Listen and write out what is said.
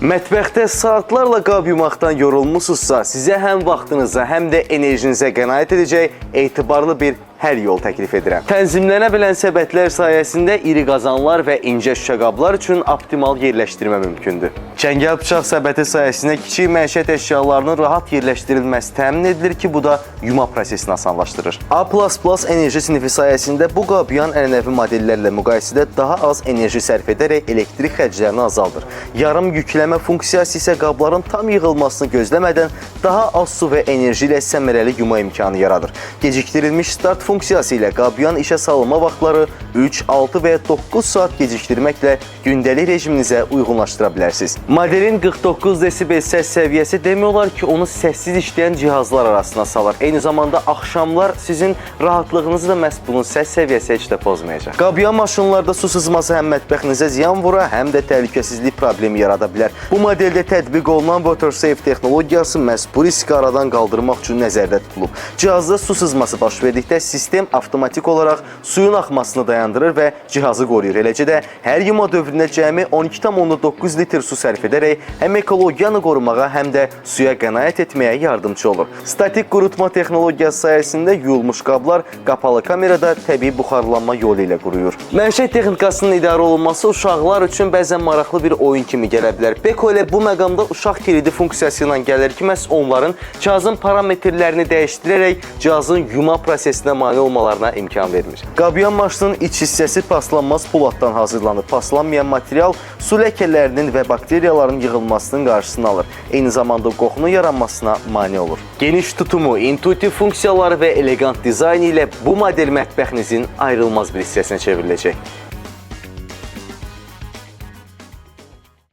Mətbəxdə saatlarla qab yumaqdan yorulmusunuzsa, sizə həm vaxtınıza, həm də enerjinizə qənaət edəcək etibarlı bir hər yol təklif edirəm. Tənzimlənə bilən səbətlər sayəsində iri qazanlar və incə şüşə qablar üçün optimal yerləşdirmə mümkündür. Çəngəl bıçaq səbəti sayəsində kiçik məişət əşyalarının rahat yerləşdirilməsi təmin edilir ki, bu da yuma prosesini asanlaşdırır. A++ enerji sinifi sayəsində bu qabyan ənənəvi modellərlə müqayisədə daha az enerji sərf edərək elektrik xərclərini azaldır. Yarım yükləmə funksiyası isə qabların tam yığılmasını gözləmədən daha az su və enerji ilə səmərəli yuma imkanı yaradır. Gecikdirilmiş start funksiyası ilə qabyan işə salınma vaxtları 3, 6 və 9 saat gecikdirməklə gündəlik rejiminizə uyğunlaşdıra bilərsiniz. Modelin 49 desibel səs səviyyəsi demək olar ki, onu səssiz işləyən cihazlar arasına salır. Eyni zamanda axşamlar sizin rahatlığınızı da məhz bunun səs səviyyəsi heç də pozmayacaq. Qabyan maşınlarda su sızması həm mətbəxinizə ziyan vura, həm də təhlükəsizlik problemi yarada bilər. Bu modeldə tətbiq olunan WaterSafe texnologiyası məhz bu riski aradan qaldırmaq üçün nəzərdə tutulub. Cihazda su sızması baş verdikdə sistem avtomatik olaraq suyun axmasını dayandırır və cihazı qoruyur. Eləcə də hər yuma dövründə cəmi 12,9 litr su sərf edərək həm ekologiyanı qorumağa, həm də suya qənaət etməyə yardımcı olur. Statik qurutma texnologiyası sayəsində yuyulmuş qablar qapalı kamerada təbii buxarlanma yolu ilə quruyur. Məişət texnikasının idarə olunması uşaqlar üçün bəzən maraqlı bir oyun kimi gələ bilər. Beko ilə bu məqamda uşaq kilidi funksiyası ilə gəlir ki, məhz onların cihazın parametrlərini dəyişdirərək cihazın yuma prosesinə mane olmalarına imkan vermir. Qabyan maşının iç hissəsi paslanmaz poladdan hazırlanır. Paslanmayan material su ləkələrinin və bakteriyaların yığılmasının qarşısını alır. Eyni zamanda qoxunun yaranmasına mane olur. Geniş tutumu, intuitiv funksiyaları və elegant dizaynı ilə bu model mətbəxinizin ayrılmaz bir hissəsinə çevriləcək.